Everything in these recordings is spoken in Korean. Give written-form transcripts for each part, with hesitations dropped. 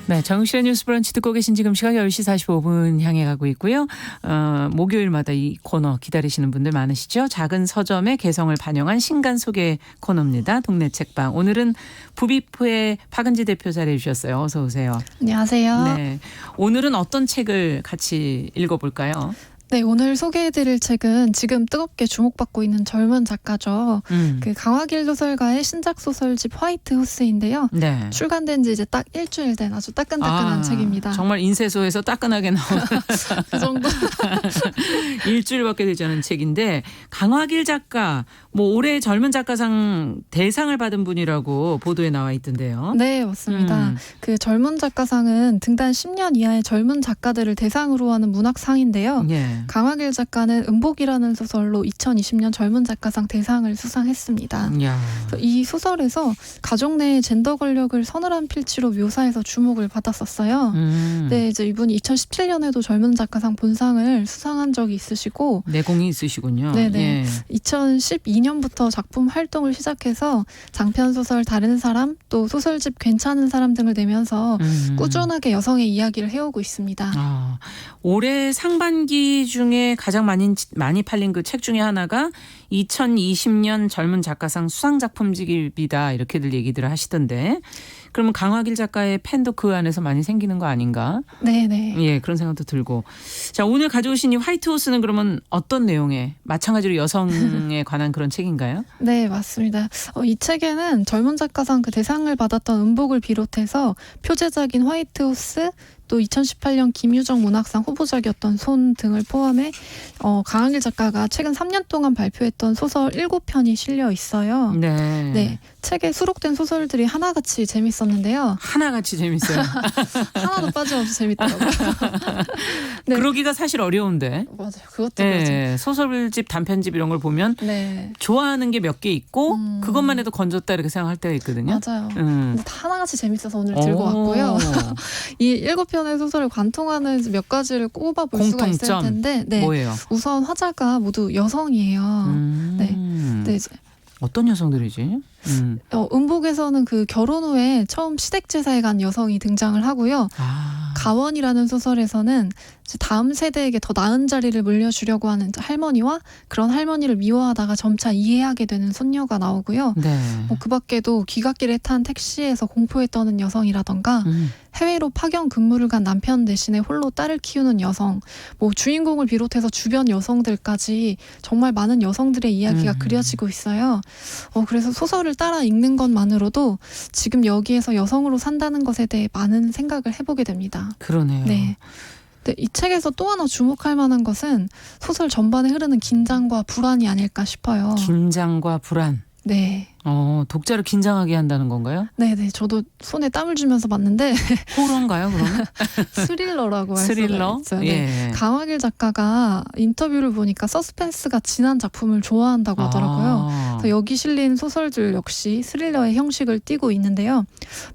네, 정용실의 뉴스 브런치 듣고 계신 지금 시각 10시 45분 향해 가고 있고요. 목요일마다 이 코너 기다리시는 분들 많으시죠? 작은 서점의 개성을 반영한 신간 소개 코너입니다. 동네 책방. 오늘은 부비프의 박은지 대표 자리해 주셨어요. 어서 오세요. 안녕하세요. 네, 오늘은 어떤 책을 같이 읽어볼까요? 네, 오늘 소개해드릴 책은 지금 뜨겁게 주목받고 있는 젊은 작가죠. 그 강화길 소설가의 신작 소설집 화이트 호스인데요. 네. 출간된 지 이제 딱 일주일 된 아주 따끈따끈한 책입니다. 정말 인쇄소에서 따끈하게 나온 그 정도. 일주일밖에 되지 않은 책인데 강화길 작가 뭐 올해 젊은 작가상 대상을 받은 분이라고 보도에 나와 있던데요. 네, 맞습니다. 그 젊은 작가상은 등단 10년 이하의 젊은 작가들을 대상으로 하는 문학상인데요. 예. 강화길 작가는 음복이라는 소설로 2020년 젊은 작가상 대상을 수상했습니다. 야. 이 소설에서 가족 내의 젠더 권력을 서늘한 필치로 묘사해서 주목을 받았었어요. 네, 이제 이분이 2017년에도 젊은 작가상 본상을 수상한 적이 있으시고 내공이 있으시군요. 네네. 예. 2012년부터 작품 활동을 시작해서 장편 소설 다른 사람 또 소설집 괜찮은 사람 등을 내면서 꾸준하게 여성의 이야기를 해오고 있습니다. 올해 상반기 중에 가장 많이 팔린 그 책 중에 하나가 2020년 젊은 작가상 수상작품집이다 이렇게들 얘기들을 하시던데 그러면 강화길 작가의 팬도 그 안에서 많이 생기는 거 아닌가? 네네. 예, 그런 생각도 들고. 자, 오늘 가져오신 이 화이트호스는 그러면 어떤 내용의 마찬가지로 여성에 관한 그런 책인가요? 네, 맞습니다. 이 책에는 젊은 작가상 그 대상을 받았던 음복을 비롯해서 표제작인 화이트호스 또 2018년 김유정 문학상 후보작이었던 손 등을 포함해 강화길 작가가 최근 3년 동안 발표했던 소설 7편이 실려 있어요. 네. 네, 책에 수록된 소설들이 하나같이 재밌었는데요. 하나같이 재밌어요. 하나도 빠짐없이 재밌더라고요. 네. 그러기가 사실 어려운데. 맞아요. 그것도 네, 소설집, 단편집 이런 걸 보면 네. 좋아하는 게 몇 개 있고 그것만 해도 건졌다 이렇게 생각할 때가 있거든요. 맞아요. 근데 다 하나같이 재밌어서 오늘 들고 왔고요. 이 7편의 소설을 관통하는 몇 가지를 꼽아볼 수가 있을 텐데 네. 뭐예요? 우선 화자가 모두 여성이에요. 네. 네, 이제 어떤 여성들이지? 음복에서는 그 결혼 후에 처음 시댁 제사에 간 여성이 등장을 하고요. 가원이라는 소설에서는 다음 세대에게 더 나은 자리를 물려주려고 하는 할머니와 그런 할머니를 미워하다가 점차 이해하게 되는 손녀가 나오고요. 네. 그 밖에도 귀갓길에 탄 택시에서 공포에 떠는 여성이라던가 해외로 파견 근무를 간 남편 대신에 홀로 딸을 키우는 여성, 주인공을 비롯해서 주변 여성들까지 정말 많은 여성들의 이야기가 그려지고 있어요. 그래서 소설을 따라 읽는 것만으로도 지금 여기에서 여성으로 산다는 것에 대해 많은 생각을 해보게 됩니다. 그러네요. 네. 네, 이 책에서 또 하나 주목할 만한 것은 소설 전반에 흐르는 긴장과 불안이 아닐까 싶어요. 긴장과 불안. 네. 독자를 긴장하게 한다는 건가요? 네네. 저도 손에 땀을 주면서 봤는데 호러인가요, 그러면? 스릴러라고 할 스릴러? 수가 있죠. 네. 예. 강화길 작가가 인터뷰를 보니까 서스펜스가 진한 작품을 좋아한다고 하더라고요. 그래서 여기 실린 소설들 역시 스릴러의 형식을 띠고 있는데요.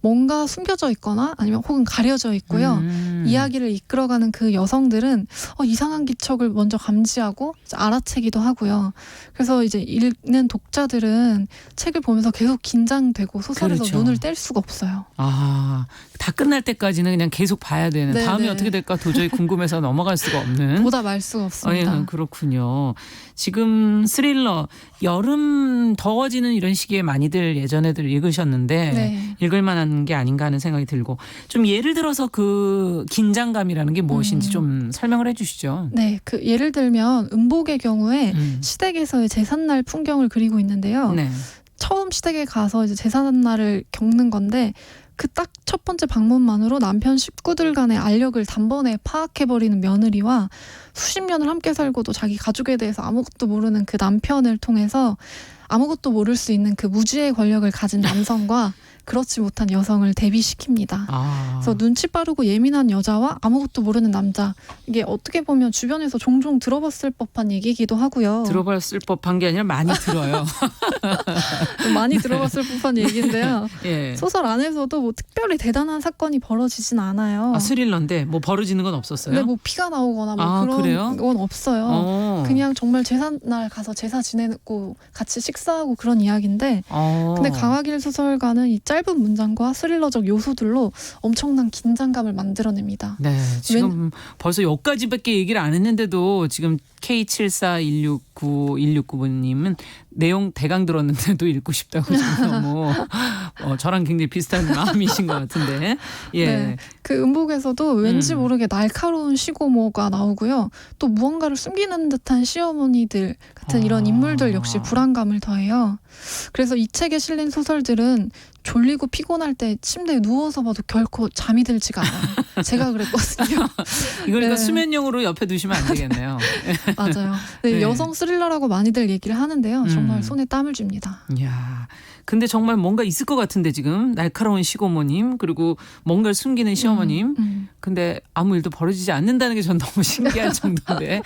뭔가 숨겨져 있거나 아니면 혹은 가려져 있고요. 이야기를 이끌어가는 그 여성들은 이상한 기척을 먼저 감지하고 알아채기도 하고요. 그래서 이제 읽는 독자들은 책을 보면서 계속 긴장되고 소설에서 그렇죠. 눈을 뗄 수가 없어요. 다 끝날 때까지는 그냥 계속 봐야 되는. 네네. 다음이 어떻게 될까 도저히 궁금해서 넘어갈 수가 없는. 보다 말 수가 없습니다. 그렇군요. 지금 스릴러 여름 더워지는 이런 시기에 많이들 예전에들 읽으셨는데 네. 읽을 만한 게 아닌가 하는 생각이 들고 좀 예를 들어서 그 긴장감이라는 게 무엇인지 좀 설명을 해 주시죠. 네, 그 예를 들면 음복의 경우에 시댁에서의 제삿날 풍경을 그리고 있는데요. 네. 처음 시댁에 가서 이제 제삿날을 겪는 건데 그 딱 첫 번째 방문만으로 남편 식구들 간의 알력을 단번에 파악해버리는 며느리와 수십 년을 함께 살고도 자기 가족에 대해서 아무것도 모르는 그 남편을 통해서 아무것도 모를 수 있는 그 무지의 권력을 가진 남성과 그렇지 못한 여성을 대비시킵니다. 그래서 눈치 빠르고 예민한 여자와 아무것도 모르는 남자. 이게 어떻게 보면 주변에서 종종 들어봤을 법한 얘기이기도 하고요. 들어봤을 법한 게 아니라 많이 들어요. 좀 많이 들어봤을 법한 얘기인데요. 예. 소설 안에서도 뭐 특별히 대단한 사건이 벌어지진 않아요. 아, 스릴러인데 뭐 벌어지는 건 없었어요? 근데 뭐 피가 나오거나 뭐 아, 그런 그래요? 건 없어요. 그냥 정말 제삿날 가서 제사 지내고 같이 식사하고 그런 이야기인데 근데 강하길 소설가는 이 짧은 문장과 스릴러적 요소들로 엄청난 긴장감을 만들어냅니다. 네, 지금 벌써 여기까지밖에 얘기를 안 했는데도 지금 K74169169번님은 내용 대강 들었는데도 읽고 싶다고 지금 너무 저랑 굉장히 비슷한 마음이신 것 같은데. 예. 네, 그 음복에서도 왠지 모르게 날카로운 시고모가 나오고요. 또 무언가를 숨기는 듯한 시어머니들 같은 이런 인물들 역시 불안감을 더해요. 그래서 이 책에 실린 소설들은 졸리고 피곤할 때 침대에 누워서 봐도 결코 잠이 들지가 않아요. 제가 그랬거든요. 이거니까 네. 수면용으로 옆에 두시면 안 되겠네요. 맞아요. 네, 네. 여성 스릴러라고 많이들 얘기를 하는데요. 정말 손에 땀을 줍니다. 이야, 근데 정말 뭔가 있을 것 같은데 지금 날카로운 시고모님 그리고 뭔가를 숨기는 시어머님. 근데 아무 일도 벌어지지 않는다는 게 전 너무 신기할 정도인데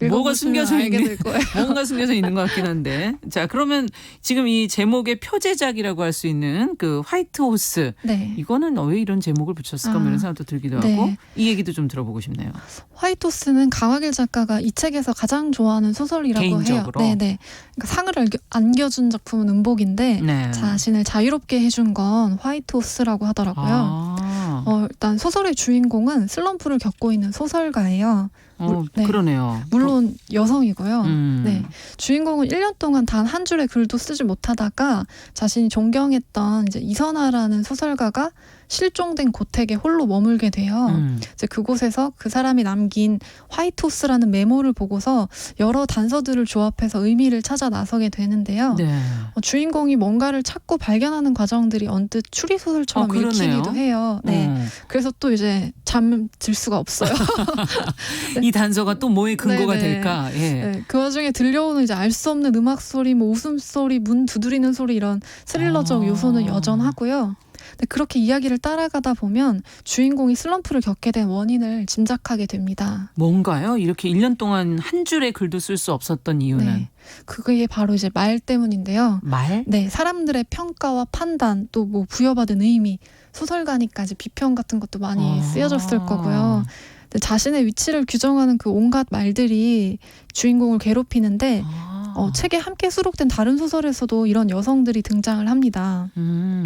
뭐가 숨겨져 알게 있는 될 거예요. 뭔가 숨겨져 있는 것 같긴 한데. 자, 그러면 지금 이 제목의 표제작이라고 할 수 있는 그 화이트 호스. 네. 이거는 왜 이런 제목을 붙였을까 이런 생각도 들기도 네. 하고 이 얘기도 좀 들어보고 싶네요. 화이트호스는 강하길 작가가 이 책에서 가장 좋아하는 소설이라고 개인적으로? 해요. 네네. 그러니까 상을 안겨준 작품은 음복인데 네. 자신을 자유롭게 해준 건 화이트호스라고 하더라고요. 일단 소설의 주인공은 슬럼프를 겪고 있는 소설가예요. 네. 그러네요. 물론 여성이고요. 네. 네. 주인공은 1년 동안 단 한 줄의 글도 쓰지 못하다가 자신이 존경했던 이제 이선아라는 소설가가 실종된 고택에 홀로 머물게 돼요. 이제 그곳에서 그 사람이 남긴 화이트호스라는 메모를 보고서 여러 단서들을 조합해서 의미를 찾아 나서게 되는데요. 네. 주인공이 뭔가를 찾고 발견하는 과정들이 언뜻 추리소설처럼 그러네요. 읽히기도 해요. 네. 그래서 또 이제 잠 들 수가 없어요. 이 단서가 또 뭐의 근거가 네네. 될까? 예. 네, 그 와중에 들려오는 이제 알 수 없는 음악 소리, 뭐 웃음소리, 문 두드리는 소리 이런 스릴러적 요소는 여전하고요. 근데 그렇게 이야기를 따라가다 보면 주인공이 슬럼프를 겪게 된 원인을 짐작하게 됩니다. 뭔가요? 이렇게 1년 동안 한 줄의 글도 쓸 수 없었던 이유는? 네, 그게 바로 이제 말 때문인데요. 말? 네, 사람들의 평가와 판단 또 뭐 부여받은 의미, 소설가니까 이제 비평 같은 것도 많이 쓰여졌을 거고요. 근데 자신의 위치를 규정하는 그 온갖 말들이 주인공을 괴롭히는데 책에 함께 수록된 다른 소설에서도 이런 여성들이 등장을 합니다.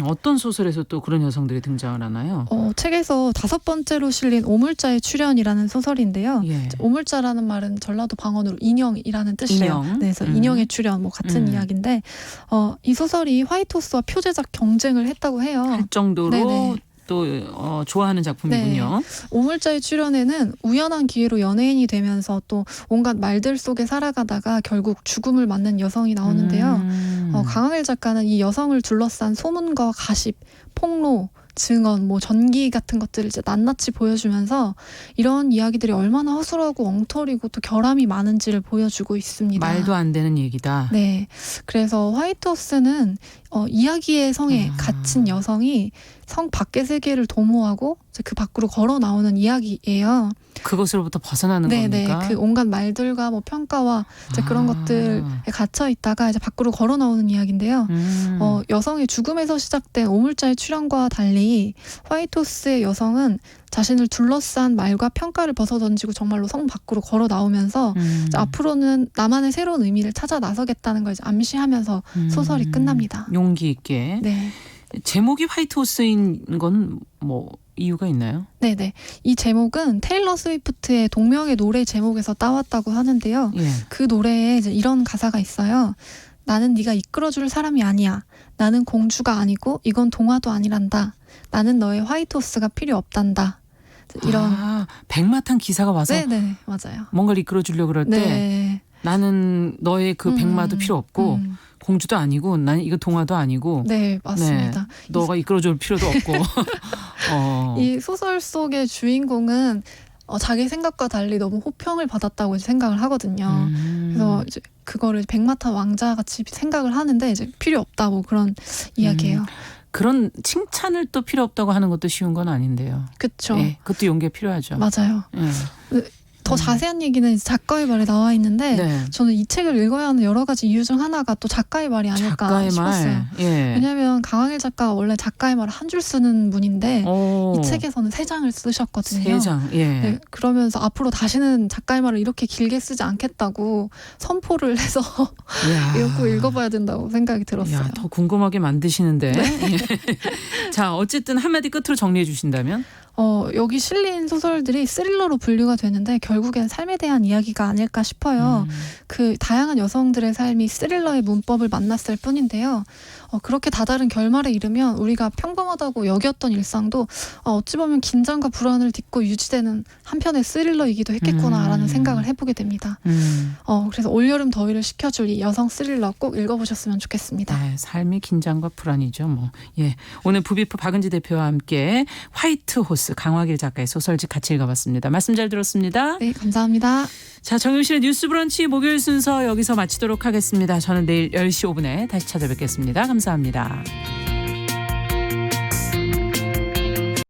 어떤 소설에서 또 그런 여성들이 등장을 하나요? 책에서 5번째로 실린 오물자의 출현이라는 소설인데요. 예. 오물자라는 말은 전라도 방언으로 인형이라는 뜻이에요. 인형. 네, 그래서 인형의 출현 뭐 같은 이야기인데 이 소설이 화이트호스와 표제작 경쟁을 했다고 해요. 할 정도로 네네. 또 좋아하는 작품이군요. 오물자의 출현에는 우연한 기회로 연예인이 되면서 또 온갖 말들 속에 살아가다가 결국 죽음을 맞는 여성이 나오는데요. 강하길 작가는 이 여성을 둘러싼 소문과 가십, 폭로, 증언, 뭐 전기 같은 것들을 이제 낱낱이 보여주면서 이런 이야기들이 얼마나 허술하고 엉터리고 또 결함이 많은지를 보여주고 있습니다. 말도 안 되는 얘기다. 네, 그래서 화이트호스는 이야기의 성에 갇힌 여성이 성 밖의 세계를 도모하고 이제 그 밖으로 걸어 나오는 이야기예요. 그것으로부터 벗어나는 겁니까? 그 온갖 말들과 뭐 평가와 이제 그런 것들에 갇혀 있다가 이제 밖으로 걸어 나오는 이야기인데요. 여성의 죽음에서 시작된 오물자의 출현과 달리 화이트호스의 여성은 자신을 둘러싼 말과 평가를 벗어던지고 정말로 성 밖으로 걸어 나오면서 앞으로는 나만의 새로운 의미를 찾아 나서겠다는 걸 이제 암시하면서 소설이 끝납니다. 용기 있게. 네. 제목이 화이트호스인 건 뭐 이유가 있나요? 네네. 이 제목은 테일러 스위프트의 동명의 노래 제목에서 따왔다고 하는데요. 예. 그 노래에 이제 이런 가사가 있어요. 나는 네가 이끌어줄 사람이 아니야. 나는 공주가 아니고 이건 동화도 아니란다. 나는 너의 화이트호스가 필요 없단다. 이런 백마탄 기사가 와서 네네 맞아요. 뭔가를 이끌어주려고 그럴 때 네. 나는 너의 그 백마도 필요 없고 공주도 아니고 난 이거 동화도 아니고 네 맞습니다. 너가 이끌어줄 필요도 없고 이 소설 속의 주인공은 자기 생각과 달리 너무 호평을 받았다고 생각을 하거든요. 그래서 이제 그거를 백마탄 왕자 같이 생각을 하는데 이제 필요 없다고 그런 이야기예요. 그런 칭찬을 또 필요 없다고 하는 것도 쉬운 건 아닌데요. 그렇죠. 예, 그것도 용기가 필요하죠. 맞아요. 예. 더 자세한 얘기는 이제 작가의 말에 나와 있는데 네. 저는 이 책을 읽어야 하는 여러 가지 이유 중 하나가 또 작가의 말이 아닐까 작가의 싶었어요. 말. 예. 왜냐하면 강하길 작가가 원래 작가의 말을 한 줄 쓰는 분인데 오. 이 책에서는 3장을 쓰셨거든요. 3장. 예. 네, 그러면서 앞으로 다시는 작가의 말을 이렇게 길게 쓰지 않겠다고 선포를 해서 이거 읽어봐야 된다고 생각이 들었어요. 야, 더 궁금하게 만드시는데. 예. 자, 어쨌든 한마디 끝으로 정리해 주신다면? 여기 실린 소설들이 스릴러로 분류가 되는데 결국엔 삶에 대한 이야기가 아닐까 싶어요. 그 다양한 여성들의 삶이 스릴러의 문법을 만났을 뿐인데요. 그렇게 다다른 결말에 이르면 우리가 평범하다고 여겼던 일상도 어찌 보면 긴장과 불안을 딛고 유지되는 한편의 스릴러이기도 했겠구나라는 생각을 해보게 됩니다. 그래서 올여름 더위를 식혀줄 이 여성 스릴러 꼭 읽어보셨으면 좋겠습니다. 네, 삶의 긴장과 불안이죠. 뭐. 예. 오늘 부비프 박은지 대표와 함께 화이트 호스 강화길 작가의 소설집 같이 읽어봤습니다. 말씀 잘 들었습니다. 네, 감사합니다. 자, 정용실의 뉴스 브런치 목요일 순서 여기서 마치도록 하겠습니다. 저는 내일 10시 5분에 다시 찾아뵙겠습니다. 감사합니다.